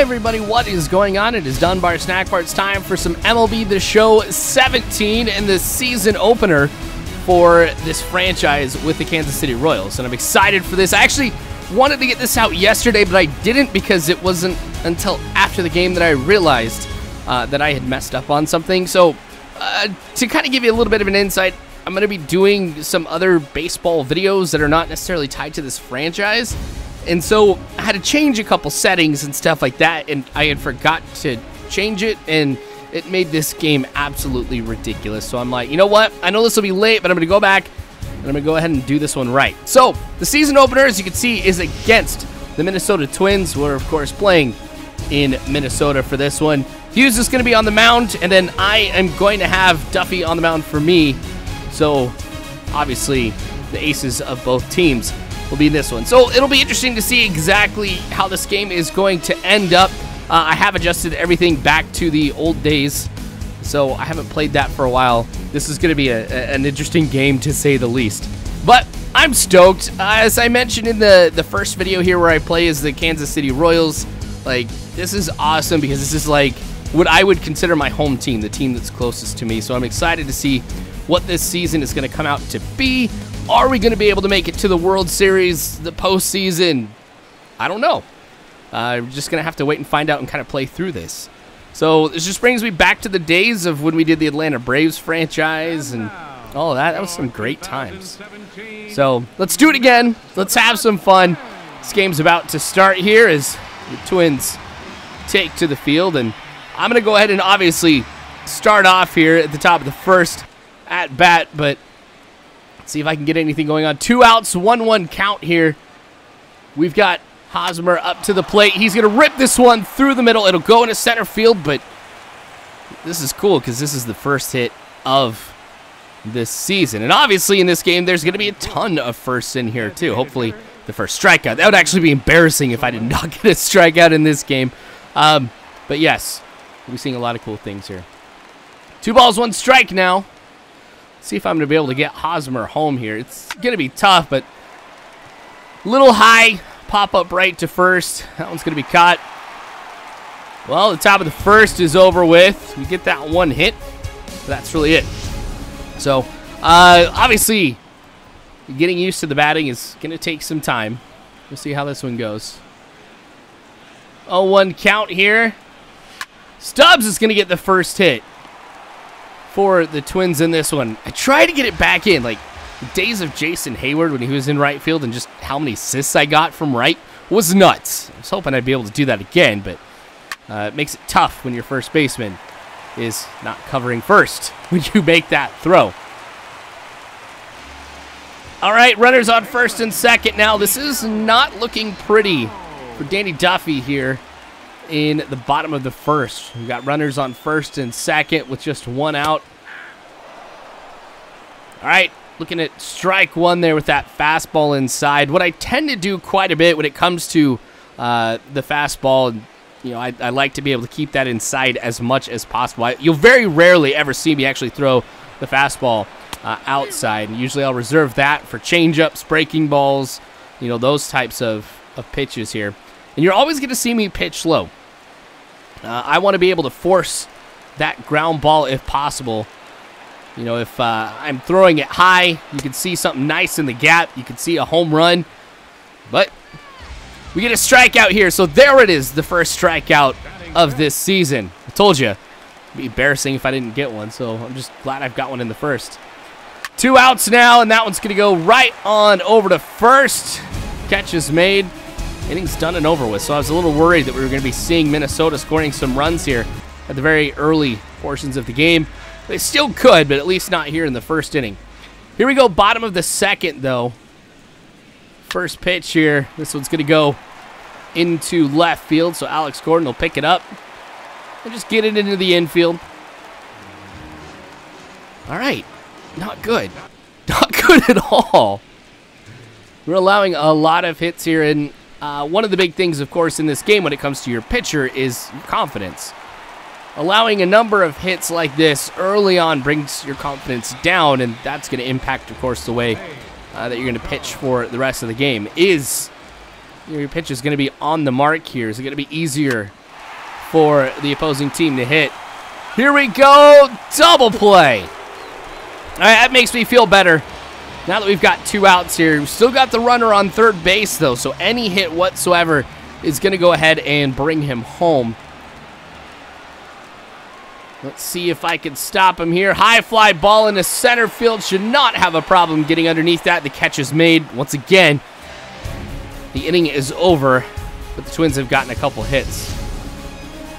everybody, what is going on? It is Dunbar Snack Bar. It's time for some MLB The Show 17 and the season opener for this franchise with the Kansas City Royals. And I'm excited for this. I actually wanted to get this out yesterday, but I didn't because it wasn't until after the game that I realized that I had messed up on something. So to kind of give you a little bit of an insight, I'm going to be doing some other baseball videos that are not necessarily tied to this franchise. And so I had to change a couple settings and stuff like that, and I had forgot to change it, and it made this game absolutely ridiculous. So I'm like, you know what? I know this will be late, but I'm going to go back, and I'm going to go ahead and do this one right. So the season opener, as you can see, is against the Minnesota Twins. We're, of course, playing in Minnesota for this one. Hughes is going to be on the mound, and then I am going to have Duffy on the mound for me. So obviously the aces of both teams will be in this one. So it'll be interesting to see exactly how this game is going to end up. I have adjusted everything back to the old days, so I haven't played that for a while. This is going to be an interesting game, to say the least. But I'm stoked. As I mentioned in the first video here where I play as the Kansas City Royals, like, this is awesome because this is like what I would consider my home team, the team that's closest to me. So I'm excited to see what this season is going to come out to be. Are we going to be able to make it to the World Series, the postseason? I don't know. We're just going to have to wait and find out and kind of play through this. So this just brings me back to the days of when we did the Atlanta Braves franchise and all that. That was some great times. So let's do it again. Let's have some fun. This game's about to start here as the Twins take to the field. And I'm going to go ahead and obviously start off here at the top of the first at bat, but see if I can get anything going on. 2 outs, 1-1 count here. We've got Hosmer up to the plate. He's going to rip this one through the middle. It'll go into center field, but this is cool because this is the first hit of this season. And obviously in this game, there's going to be a ton of firsts in here too. Hopefully the first strikeout. That would actually be embarrassing if I did not get a strikeout in this game. But yes, we'll be seeing a lot of cool things here. 2 balls, 1 strike now. See if I'm going to be able to get Hosmer home here. It's going to be tough, but a little high. Pop up right to first. That one's going to be caught. Well, the top of the first is over with. We get that 1 hit. That's really it. So, obviously, getting used to the batting is going to take some time. We'll see how this one goes. 0-1 count here. Stubbs is going to get the first hit for the Twins in this one. I tried to get it back in, like the days of Jason Hayward when he was in right field, and just how many assists I got from right was nuts. I was hoping I'd be able to do that again, but it makes it tough when your first baseman is not covering first when you make that throw. All right, runners on first and second now. This is not looking pretty for Danny Duffy here in the bottom of the first. We've got runners on first and second with just 1 out. All right, looking at strike 1 there with that fastball inside. What I tend to do quite a bit when it comes to the fastball, you know, I like to be able to keep that inside as much as possible. You'll very rarely ever see me actually throw the fastball outside. And usually I'll reserve that for changeups, breaking balls, you know, those types of pitches here. And you're always going to see me pitch low. I want to be able to force that ground ball if possible. You know, if I'm throwing it high, you can see something nice in the gap. You can see a home run. But we get a strikeout here. So there it is, the first strikeout of this season. I told you, it'd be embarrassing if I didn't get one. So I'm just glad I've got one in the first. 2 outs now, and that one's going to go right on over to first. Catch is made. Innings done and over with, so I was a little worried that we were going to be seeing Minnesota scoring some runs here at the very early portions of the game. They still could, but at least not here in the first inning. Here we go, bottom of the second, though. First pitch here. This one's going to go into left field, so Alex Gordon will pick it up and just get it into the infield. All right, not good. Not good at all. We're allowing a lot of hits here, and one of the big things, of course, in this game when it comes to your pitcher is your confidence. Allowing a number of hits like this early on brings your confidence down, and that's going to impact, of course, the way that you're going to pitch for the rest of the game. Is your pitch is going to be on the mark here? Is it going to be easier for the opposing team to hit. Here we go, double play. All right, that makes me feel better. Now that we've got 2 outs here, we've still got the runner on third base, though, so any hit whatsoever is going to go ahead and bring him home. Let's see if I can stop him here. High fly ball into center field. Should not have a problem getting underneath that. The catch is made. Once again, the inning is over, but the Twins have gotten a couple hits.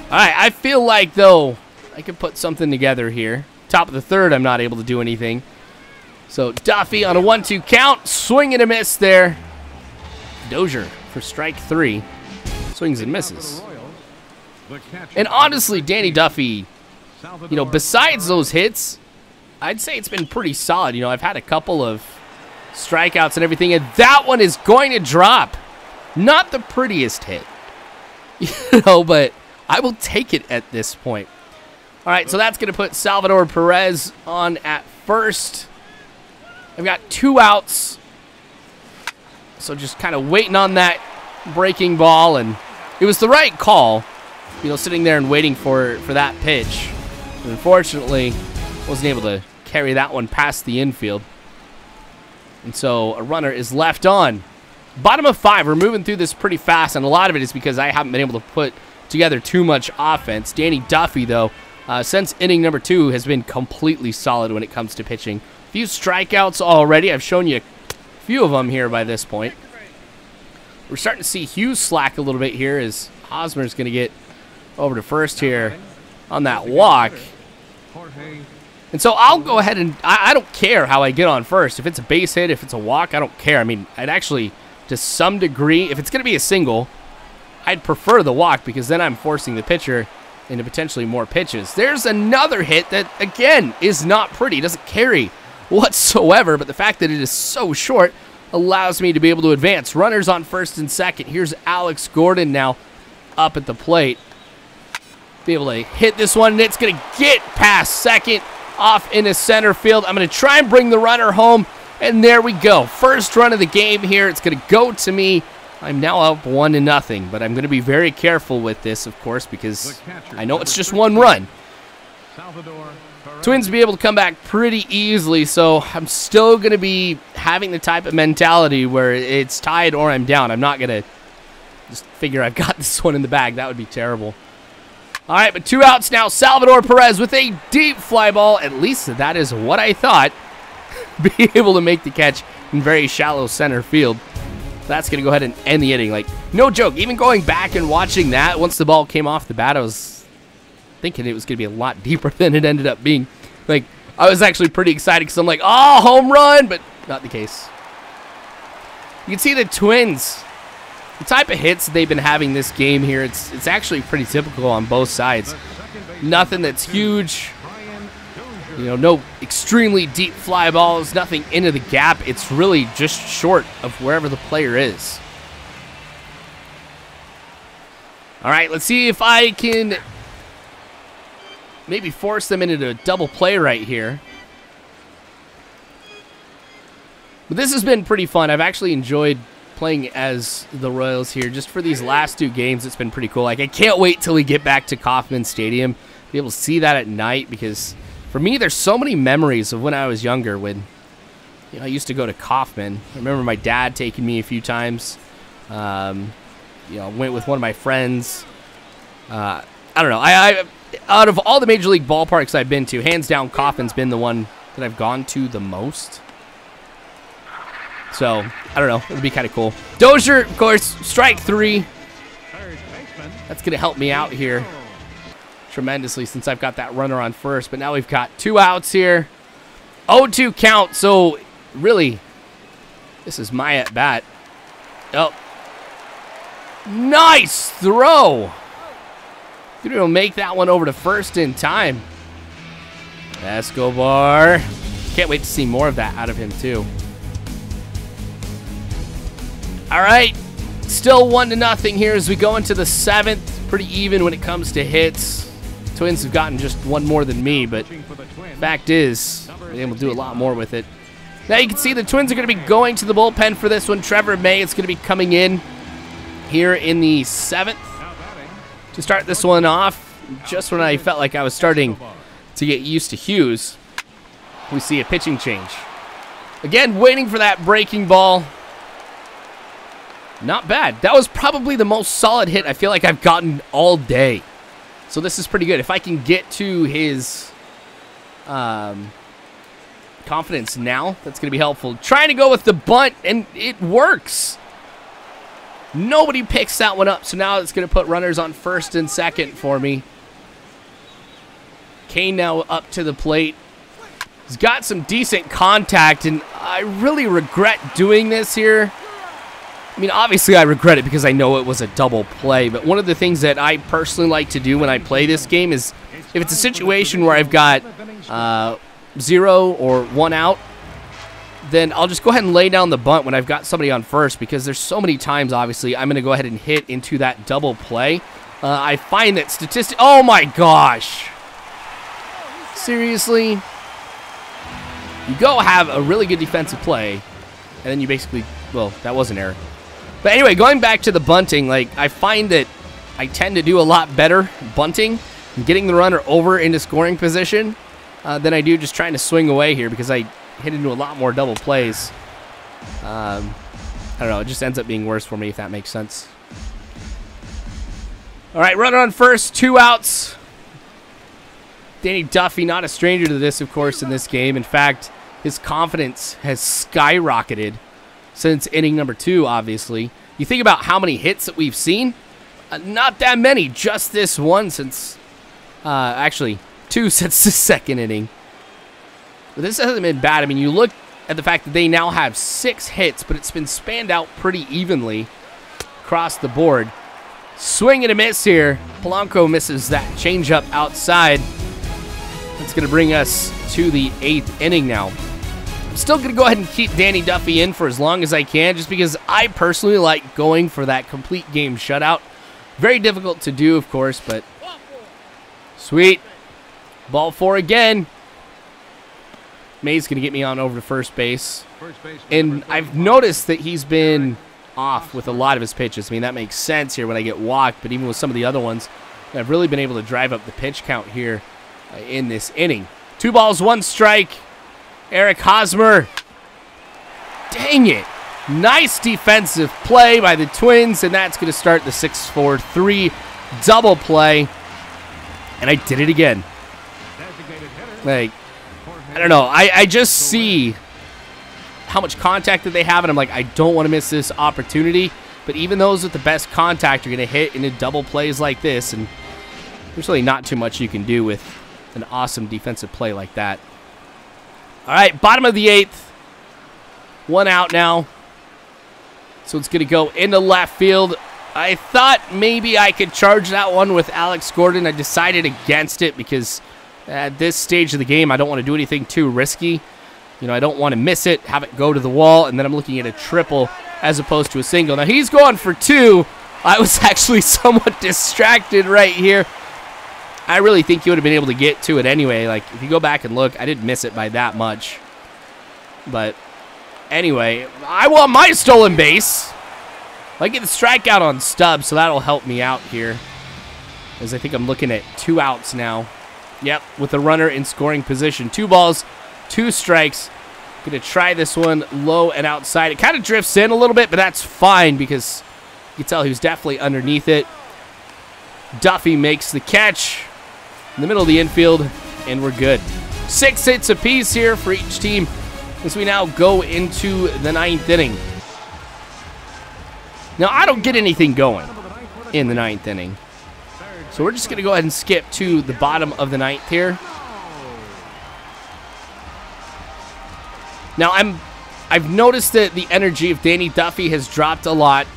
All right, I feel like, though, I can put something together here. Top of the third, I'm not able to do anything. So Duffy on a 1-2 count. Swing and a miss there. Dozier for strike 3. Swings and misses. And honestly, Danny Duffy, you know, besides those hits, I'd say it's been pretty solid. You know, I've had a couple of strikeouts and everything, and that one is going to drop. Not the prettiest hit, you know, but I will take it at this point. All right, so that's going to put Salvador Perez on at first. I've got 2 outs, so just kind of waiting on that breaking ball, and it was the right call, you know, sitting there and waiting for that pitch. And unfortunately, wasn't able to carry that one past the infield. And so a runner is left on. Bottom of 5, we're moving through this pretty fast, and a lot of it is because I haven't been able to put together too much offense. Danny Duffy, though, since inning number 2, has been completely solid when it comes to pitching. A few strikeouts already. I've shown you a few of them here by this point. We're starting to see Hughes slack a little bit here as Hosmer's going to get over to first here on that walk. And so I'll go ahead and I don't care how I get on first. If it's a base hit, if it's a walk, I don't care. I mean, I'd actually, to some degree, if it's going to be a single, I'd prefer the walk because then I'm forcing the pitcher into potentially more pitches. There's another hit that, again, is not pretty. It doesn't carry whatsoever, but the fact that it is so short allows me to be able to advance. Runners on first and second. Here's Alex Gordon now up at the plate. Be able to hit this one, and it's going to get past second, off into center field. I'm going to try and bring the runner home, and there we go. First run of the game here. It's going to go to me. I'm now up 1-0, but I'm going to be very careful with this, of course, because I know it's just 1 run. Twins will be able to come back pretty easily, so I'm still going to be having the type of mentality where it's tied or I'm down. I'm not going to just figure I've got this one in the bag. That would be terrible. All right, but 2 outs now. Salvador Perez with a deep fly ball. At least that is what I thought. Be able to make the catch in very shallow center field. That's going to go ahead and end the inning. Like, no joke. Even going back and watching that, once the ball came off the bat, I was thinking it was going to be a lot deeper than it ended up being. Like, I was actually pretty excited because I'm like, oh, home run, but not the case. You can see the Twins, the type of hits they've been having this game here, it's actually pretty typical on both sides. Nothing that's huge. You know, no extremely deep fly balls, nothing into the gap. It's really just short of wherever the player is. All right, let's see if I can maybe force them into a double play right here. But this has been pretty fun. I've actually enjoyed playing as the Royals here. Just for these last 2 games, it's been pretty cool. Like, I can't wait till we get back to Kauffman Stadium, be able to see that at night, because for me, there's so many memories of when I was younger when, you know, I used to go to Kauffman. I remember my dad taking me a few times. You know, went with one of my friends. I don't know. I out of all the Major League ballparks I've been to, hands down, Kauffman's been the one that I've gone to the most. So, I don't know. It would be kind of cool. Dozier, of course, strike 3. That's going to help me out here tremendously since I've got that runner on first. But now we've got 2 outs here. 0-2 count. So, really, this is my at-bat. Oh. Nice throw. Gonna make that one over to first in time. Escobar. Can't wait to see more of that out of him, too. All right, still 1-0 here as we go into the 7th. Pretty even when it comes to hits. Twins have gotten just 1 more than me, but fact is, they're able to do a lot more with it. Now you can see the Twins are going to be going to the bullpen for this one. Trevor May is going to be coming in here in the 7th to start this one off, just when I felt like I was starting to get used to Hughes, we see a pitching change. Again, waiting for that breaking ball. Not bad. That was probably the most solid hit I feel like I've gotten all day. So this is pretty good. If I can get to his confidence now, that's going to be helpful. Trying to go with the bunt, and it works. Nobody picks that one up, so now it's going to put runners on first and second for me. Kane now up to the plate. He's got some decent contact, and I really regret doing this here. I mean, obviously I regret it because I know it was a double play, but one of the things that I personally like to do when I play this game is if it's a situation where I've got 0 or 1 out, then I'll just go ahead and lay down the bunt when I've got somebody on first, because there's so many times, obviously, I'm going to go ahead and hit into that double play. I find that oh my gosh. Seriously? You go have a really good defensive play, and then you basically, well, that was an error. But anyway, going back to the bunting, like, I find that I tend to do a lot better bunting and getting the runner over into scoring position than I do just trying to swing away here, because I hit into a lot more double plays. I don't know, it just ends up being worse for me, if that makes sense. All right, runner on first, 2 outs. Danny Duffy, not a stranger to this, of course, in this game. In fact, his confidence has skyrocketed since inning number 2, obviously. You think about how many hits that we've seen. Not that many, just this one since, actually, 2 since the second inning. But this hasn't been bad. I mean, you look at the fact that they now have 6 hits, but it's been spanned out pretty evenly across the board. Swing and a miss here. Polanco misses that changeup outside. That's going to bring us to the 8th inning now. I'm still going to go ahead and keep Danny Duffy in for as long as I can, just because I personally like going for that complete game shutout. Very difficult to do, of course, but sweet. Ball 4 again. May's going to get me on over to first base. And I've noticed that he's been off with a lot of his pitches. I mean, that makes sense here when I get walked, but even with some of the other ones, I've really been able to drive up the pitch count here in this inning. 2 balls, 1 strike. Eric Hosmer. Dang it. Nice defensive play by the Twins, and that's going to start the 6-4-3 double play. And I did it again. Like, I don't know. I just see how much contact that they have, and I'm like, I don't want to miss this opportunity. But even those with the best contact are going to hit into double plays like this, and there's really not too much you can do with an awesome defensive play like that. All right, bottom of the 8th. 1 out now. So it's going to go into left field. I thought maybe I could charge that one with Alex Gordon. I decided against it because at this stage of the game, I don't want to do anything too risky. You know, I don't want to miss it, have it go to the wall, and then I'm looking at a triple as opposed to a single. Now, he's going for 2. I was actually somewhat distracted right here. I really think he would have been able to get to it anyway. Like, if you go back and look, I didn't miss it by that much. But anyway, I want my stolen base. I get the strikeout on Stubbs, so that'll help me out here, as I think I'm looking at 2 outs now. Yep, with the runner in scoring position. 2 balls, 2 strikes. Going to try this one low and outside. It kind of drifts in a little bit, but that's fine because you can tell he was definitely underneath it. Duffy makes the catch in the middle of the infield, and we're good. 6 hits apiece here for each team as we now go into the 9th inning. Now, I don't get anything going in the 9th inning, so we're just going to go ahead and skip to the bottom of the 9th here. Now, I've noticed that the energy of Danny Duffy has dropped a lot.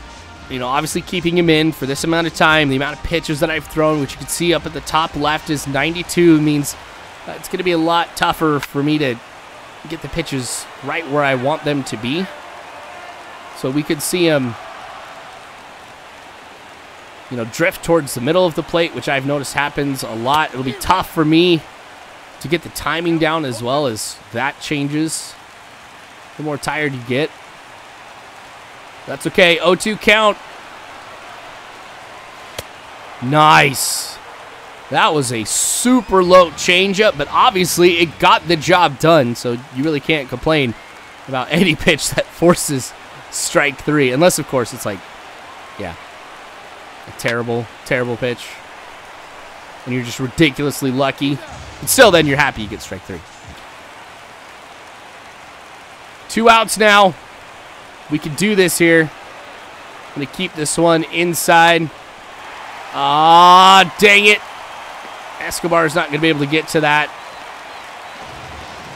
You know, obviously keeping him in for this amount of time, the amount of pitches that I've thrown, which you can see up at the top left is 92, means it's going to be a lot tougher for me to get the pitches right where I want them to be. So we could see him, you know, drift towards the middle of the plate, which I've noticed happens a lot. It'll be tough for me to get the timing down as well as that changes the more tired you get. That's okay. 0-2 count. Nice. That was a super low changeup, but obviously it got the job done, so you really can't complain about any pitch that forces strike 3, unless, of course, it's like, yeah, a terrible, terrible pitch, and you're just ridiculously lucky. But still, then you're happy you get strike 3. 2 outs now. We can do this here. I'm going to keep this one inside. Ah, dang it. Escobar's not going to be able to get to that.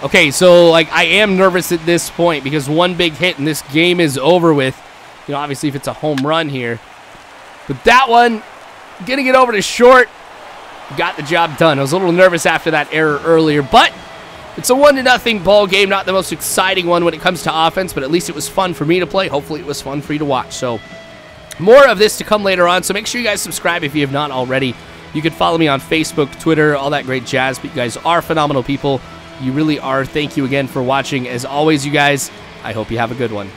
Okay, so, like, I am nervous at this point because one big hit and this game is over with. You know, obviously if it's a home run here. But that one, going to get over to short. Got the job done. I was a little nervous after that error earlier, but it's a 1-0 ball game. Not the most exciting one when it comes to offense, but at least it was fun for me to play. Hopefully it was fun for you to watch. So more of this to come later on, so make sure you guys subscribe if you have not already. You can follow me on Facebook, Twitter, all that great jazz, but you guys are phenomenal people. You really are. Thank you again for watching. As always, you guys, I hope you have a good one.